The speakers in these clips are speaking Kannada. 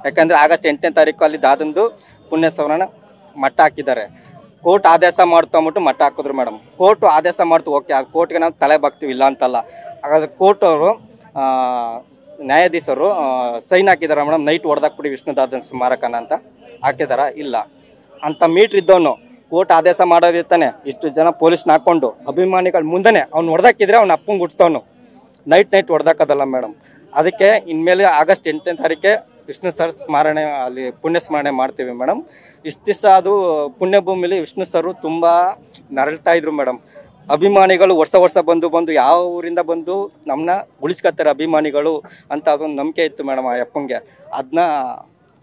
ಯಾಕಂದರೆ ಆಗಸ್ಟ್ 8ನೇ ತಾರೀಕು ಅಲ್ಲಿ ದಾದಂದು ಪುಣ್ಯ ಸ್ಮರಣ ಮಟ್ಟ ಹಾಕಿದ್ದಾರೆ. ಕೋರ್ಟ್ ಆದೇಶ ಮಾಡ್ತು ಅಂದ್ಬಿಟ್ಟು ಮಟ್ಟ ಹಾಕಿದ್ರು ಮೇಡಮ್. ಕೋರ್ಟ್ ಆದೇಶ ಮಾಡ್ತು, ಓಕೆ, ಆ ಕೋರ್ಟ್ಗೆ ನಾವು ತಲೆ ಬಾಗ್ತೀವಿ, ಇಲ್ಲ ಅಂತಲ್ಲ. ಹಾಗಾದ್ರೆ ಕೋರ್ಟ್ ಅವರು ನ್ಯಾಯಾಧೀಶರು ಸೈನ್ ಹಾಕಿದಾರ ಮೇಡಮ್, ನೈಟ್ ಹೊಡೆದಾಕ್ಬಿಡಿ ವಿಷ್ಣುದಾದನ್ ಸ್ಮಾರಕನ ಅಂತ ಹಾಕಿದಾರ? ಇಲ್ಲ. ಅಂಥ ಮೀಟ್ರ್ ಇದ್ದವನು ಕೋರ್ಟ್ ಆದೇಶ ಮಾಡೋದಿರ್ತಾನೆ, ಇಷ್ಟು ಜನ ಪೊಲೀಸ್ನ ಹಾಕ್ಕೊಂಡು ಅಭಿಮಾನಿಗಳ ಮುಂದೆನೆ ಅವ್ನು ಹೊಡೆದಾಕಿದ್ರೆ ಅವ್ನ ಅಪ್ಪಂಗೆ ಹುಡ್ತವನು. Night ಹೊಡೆದಾಕೋದಲ್ಲ madam. ಅದಕ್ಕೆ ಇನ್ಮೇಲೆ ಆಗಸ್ಟ್ 8ನೇ ತಾರೀಕೆ ವಿಷ್ಣು ಸರ್ ಸ್ಮರಣೆ, ಅಲ್ಲಿ ಪುಣ್ಯ ಸ್ಮರಣೆ ಮಾಡ್ತೀವಿ ಮೇಡಮ್. ಇಷ್ಟು ದಿವಸ ಅದು ಪುಣ್ಯಭೂಮಿಲಿ ವಿಷ್ಣು ಸರ್ ತುಂಬ ನರಳ್ತಾ ಇದ್ರು ಮೇಡಮ್. ಅಭಿಮಾನಿಗಳು ವರ್ಷ ಬಂದು ಯಾವ ಊರಿಂದ ಬಂದು ನಮ್ಮನ್ನ ಉಳಿಸ್ಕೊತಾರೆ ಅಭಿಮಾನಿಗಳು ಅಂತ ಅದೊಂದು ನಂಬಿಕೆ ಇತ್ತು ಮೇಡಮ್ ಆ ಅಪ್ಪಂಗೆ. ಅದನ್ನ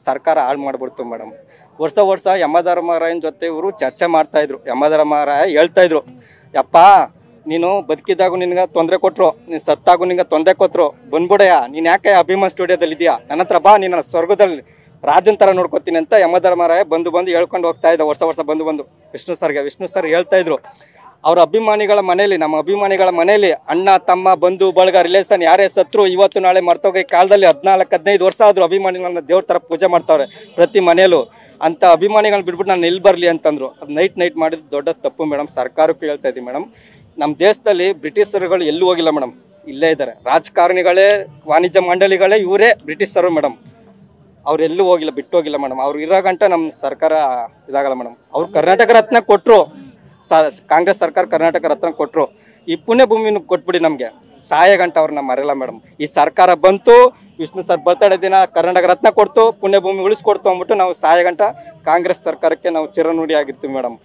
ಸರ್ಕಾರ ಹಾಳು ಮಾಡಿಬಿಡ್ತು ಮೇಡಮ್. ವರ್ಷ ಯಮಧರ್ಮರಾಯನ ಜೊತೆ ಇವರು ಚರ್ಚೆ ಮಾಡ್ತಾಯಿದ್ರು. ಯಮಧರ್ಮರಾಯ ಹೇಳ್ತಾಯಿದ್ರು, ಯಪ್ಪ ನೀನು ಬದುಕಿದಾಗೂ ನಿನ್ಗೆ ತೊಂದರೆ ಕೊಟ್ಟರು, ನೀನು ಸತ್ತಾಗೂ ನಿನ್ಗೆ ತೊಂದರೆ ಕೊಟ್ಟರು, ಬಂದ್ಬಿಡಯ್ಯ, ನೀನು ಯಾಕೆ ಅಭಿಮಾನ್ ಸ್ಟುಡಿಯೋದಲ್ಲಿ ಇದೆಯಾ, ನನ್ನ ಹತ್ರ ಬಾ, ನೀನು ಸ್ವರ್ಗದಲ್ಲಿ ರಾಜನ್ ಥರ ನೋಡ್ಕೊತೀನಿ ಅಂತ ಯಮಧರ್ಮರಾಯ ಬಂದು ಹೇಳ್ಕೊಂಡು ಹೋಗ್ತಾ ಇದ್ದ. ವರ್ಷ ಬಂದು ವಿಷ್ಣು ಸರ್ ಹೇಳ್ತಾಯಿದ್ರು, ಅವ್ರ ಅಭಿಮಾನಿಗಳ ಮನೇಲಿ, ನಮ್ಮ ಅಭಿಮಾನಿಗಳ ಮನೇಲಿ ಅಣ್ಣ ತಮ್ಮ ಬಂಧು ಬಳಗ ರಿಲೇಷನ್ ಯಾರೇ ಸತ್ರು ಇವತ್ತು ನಾಳೆ ಮರ್ತೋಗಿ ಕಾಲದಲ್ಲಿ 14-15 ವರ್ಷ ಆದರೂ ಅಭಿಮಾನಿಗಳನ್ನ ದೇವ್ರ ಥರ ಪೂಜೆ ಮಾಡ್ತಾವ್ರೆ ಪ್ರತಿ ಮನೆಯಲ್ಲೂ. ಅಂಥ ಅಭಿಮಾನಿಗಳನ್ನ ಬಿಟ್ಬಿಟ್ಟು ನಾನು ಎಲ್ಲಿ ಬರಲಿ ಅಂತಂದರು. ಅದು ನೈಟ್ ಮಾಡಿದ್ದು ದೊಡ್ಡ ತಪ್ಪು ಮೇಡಮ್. ಸರ್ಕಾರಕ್ಕೂ ಹೇಳ್ತಾ ಇದ್ದೀವಿ ಮೇಡಮ್, ನಮ್ಮ ದೇಶದಲ್ಲಿ ಬ್ರಿಟಿಷರುಗಳು ಎಲ್ಲೂ ಹೋಗಿಲ್ಲ ಮೇಡಮ್, ಇಲ್ಲೇ ಇದ್ದಾರೆ. ರಾಜಕಾರಣಿಗಳೇ, ವಾಣಿಜ್ಯ ಮಂಡಳಿಗಳೇ ಇವರೇ ಬ್ರಿಟಿಷರು ಮೇಡಮ್. ಅವ್ರು ಎಲ್ಲೂ ಹೋಗಿಲ್ಲ, ಬಿಟ್ಟು ಹೋಗಿಲ್ಲ ಮೇಡಮ್. ಅವ್ರು ಇರೋ ಗಂಟ ನಮ್ಮ ಸರ್ಕಾರ ಇದಾಗಲ್ಲ ಮೇಡಮ್. ಅವ್ರು ಕರ್ನಾಟಕ ರತ್ನ ಕೊಟ್ಟರು, ಕಾಂಗ್ರೆಸ್ ಸರ್ಕಾರ ಕರ್ನಾಟಕ ರತ್ನ ಕೊಟ್ಟರು. ಈ ಪುಣ್ಯಭೂಮಿನ ಕೊಟ್ಬಿಡಿ ನಮಗೆ, ಸಾಯ ಗಂಟ ಅವ್ರನ್ನ ಮರೆಯಲ್ಲ ಮೇಡಮ್. ಈ ಸರ್ಕಾರ ಬಂತು, ವಿಷ್ಣು ಸರ್ ಬರ್ತಡೇ ದಿನ ಕರ್ನಾಟಕ ರತ್ನ ಕೊಡ್ತು, ಪುಣ್ಯಭೂಮಿ ಉಳಿಸ್ಕೊಡ್ತು ಅಂದ್ಬಿಟ್ಟು ನಾವು ಸಾಯ ಗಂಟ ಕಾಂಗ್ರೆಸ್ ಸರ್ಕಾರಕ್ಕೆ ನಾವು ಚಿರನುಡಿ ಆಗಿರ್ತೀವಿ ಮೇಡಮ್.